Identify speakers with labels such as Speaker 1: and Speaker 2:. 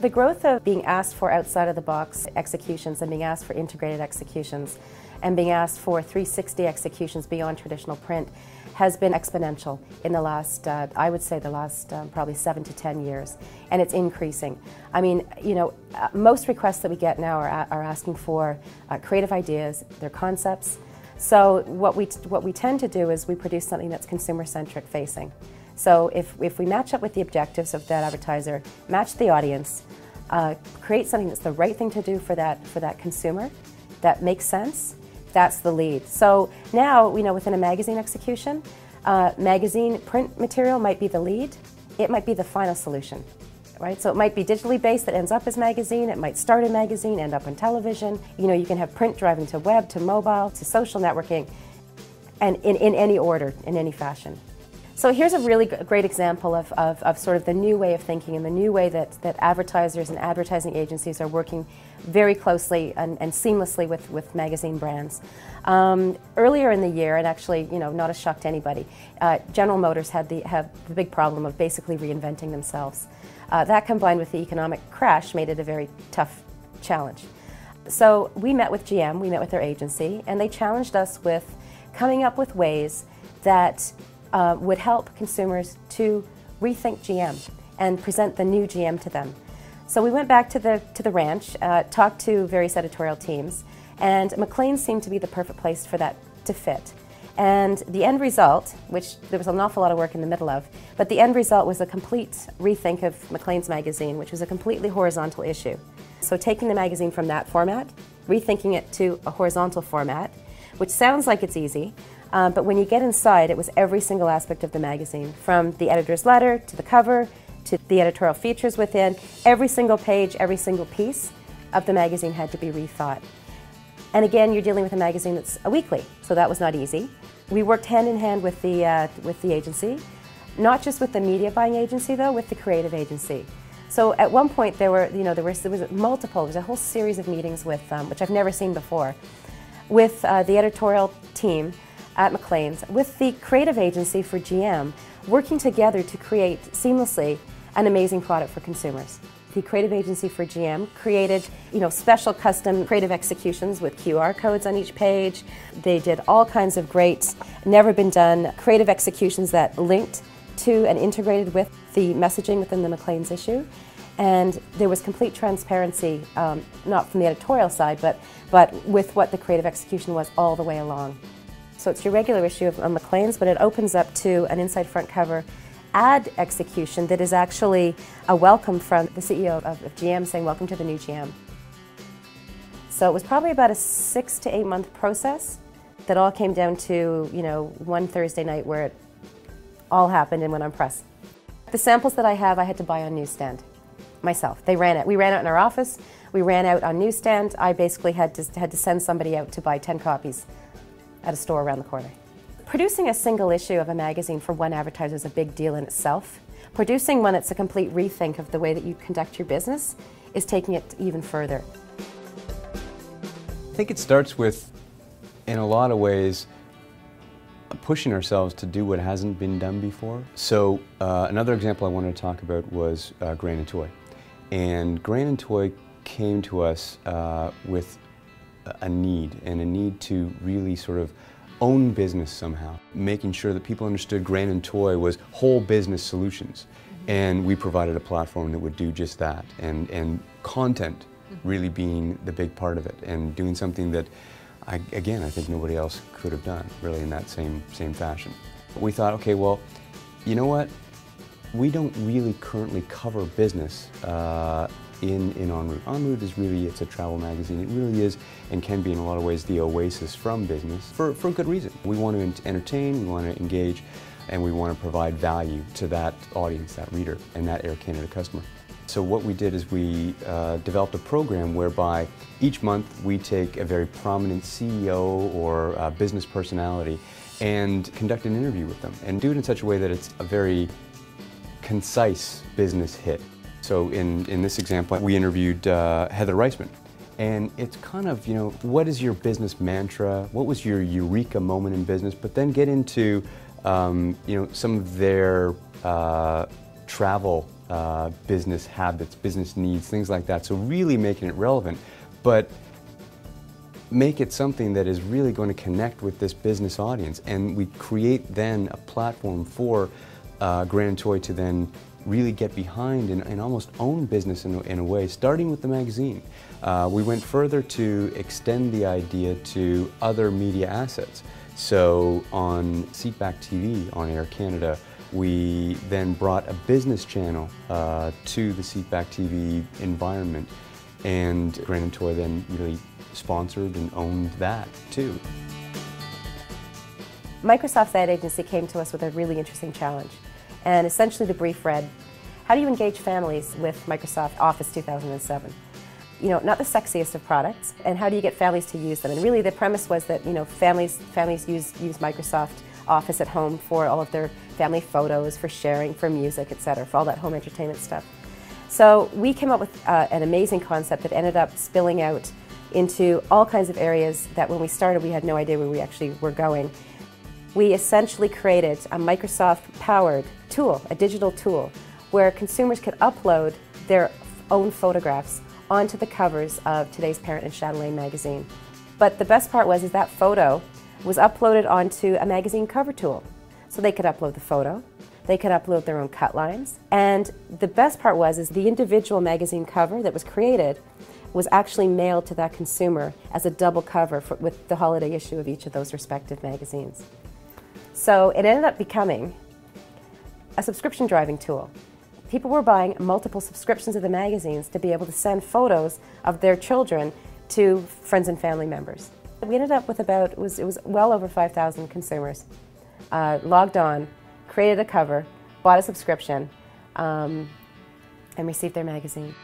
Speaker 1: The growth of being asked for outside-of-the-box executions and being asked for integrated executions and being asked for 360 executions beyond traditional print has been exponential in the last, I would say the last probably 7 to 10 years, and it's increasing. I mean, you know, most requests that we get now are asking for creative ideas, their concepts. So what we tend to do is we produce something that's consumer-centric facing. So if we match up with the objectives of that advertiser, match the audience, create something that's the right thing to do for that consumer, that makes sense, that's the lead. So now, you know, within a magazine execution, magazine print material might be the lead, it might be the final solution, right? So it might be digitally based that ends up as magazine, it might start in magazine, end up on television. You know, you can have print driving to web, to mobile, to social networking, and in any order, in any fashion. So here's a really great example of sort of the new way of thinking and the new way that advertisers and advertising agencies are working very closely and seamlessly with magazine brands. Earlier in the year, and actually, you know, not a shock to anybody, General Motors have the big problem of basically reinventing themselves. That combined with the economic crash made it a very tough challenge. So we met with GM, we met with their agency, and they challenged us with coming up with ways that would help consumers to rethink GM and present the new GM to them. So we went back to the ranch, talked to various editorial teams, and Maclean seemed to be the perfect place for that to fit. And the end result, which there was an awful lot of work in the middle of, but the end result was a complete rethink of Maclean's magazine, which was a completely horizontal issue. So taking the magazine from that format, rethinking it to a horizontal format, which sounds like it's easy, but when you get inside, it was every single aspect of the magazine, from the editor's letter to the cover to the editorial features within. Every single page, every single piece of the magazine had to be rethought. And again, you're dealing with a magazine that's a weekly, so that was not easy. We worked hand in hand with the agency, not just with the media buying agency though, with the creative agency. So at one point there was a whole series of meetings with, which I've never seen before, with the editorial team at Maclean's, with the creative agency for GM, working together to create seamlessly an amazing product for consumers. The creative agency for GM created, you know, special custom creative executions with QR codes on each page. They did all kinds of great, never been done creative executions that linked to and integrated with the messaging within the Maclean's issue. And there was complete transparency, not from the editorial side, but with what the creative execution was all the way along. So it's your regular issue of Maclean's, but it opens up to an inside front cover ad execution that is actually a welcome from the CEO of GM saying, "Welcome to the new GM." So it was probably about a 6 to 8 month process that all came down to, you know, one Thursday night where it all happened and went on press. The samples that I have, I had to buy on newsstand myself. We ran out in our office, we ran out on newsstand. I basically had to send somebody out to buy 10 copies at a store around the corner. Producing a single issue of a magazine for one advertiser is a big deal in itself. Producing one that's a complete rethink of the way that you conduct your business is taking it even further.
Speaker 2: I think it starts with, in a lot of ways, pushing ourselves to do what hasn't been done before. So another example I wanted to talk about was Grain and Toy. And Grain and Toy came to us with a need to really sort of own business somehow, making sure that people understood Grain and Toy was whole business solutions. And we provided a platform that would do just that, and content really being the big part of it, and doing something that, I think nobody else could have done, really, in that same fashion. We thought, okay, well, you know what? We don't really currently cover business in En Route. En Route is really, it's a travel magazine. It really is, and can be in a lot of ways, the oasis from business for a good reason. We want to entertain, we want to engage, and we want to provide value to that audience, that reader, and that Air Canada customer. So what we did is we developed a program whereby each month we take a very prominent CEO or business personality and conduct an interview with them, and do it in such a way that it's a very concise business hit. So in this example, we interviewed Heather Reisman, and it's kind of, you know, what is your business mantra? What was your eureka moment in business? But then get into, you know, some of their travel business habits, business needs, things like that. So really making it relevant, but make it something that is really going to connect with this business audience. And we create then a platform for Grain & Toy to then really get behind and almost own business in a way, starting with the magazine. We went further to extend the idea to other media assets. So on Seatback TV on Air Canada, we then brought a business channel to the Seatback TV environment, and Grain & Toy then really sponsored and owned that too.
Speaker 1: Microsoft's ad agency came to us with a really interesting challenge, and essentially the brief read, how do you engage families with Microsoft Office 2007? You know, not the sexiest of products, and how do you get families to use them? And really the premise was that, you know, families use Microsoft Office at home for all of their family photos, for sharing, for music, etc., for all that home entertainment stuff. So we came up with an amazing concept that ended up spilling out into all kinds of areas that when we started we had no idea where we actually were going. We essentially created a Microsoft-powered tool, a digital tool, where consumers could upload their own photographs onto the covers of today's Parent and Chatelaine magazine. But the best part was that photo was uploaded onto a magazine cover tool. So they could upload the photo, they could upload their own cut lines, and the best part was the individual magazine cover that was created was actually mailed to that consumer as a double cover with the holiday issue of each of those respective magazines. So it ended up becoming a subscription driving tool. People were buying multiple subscriptions of the magazines to be able to send photos of their children to friends and family members. We ended up with it was well over 5,000 consumers logged on, created a cover, bought a subscription, and received their magazine.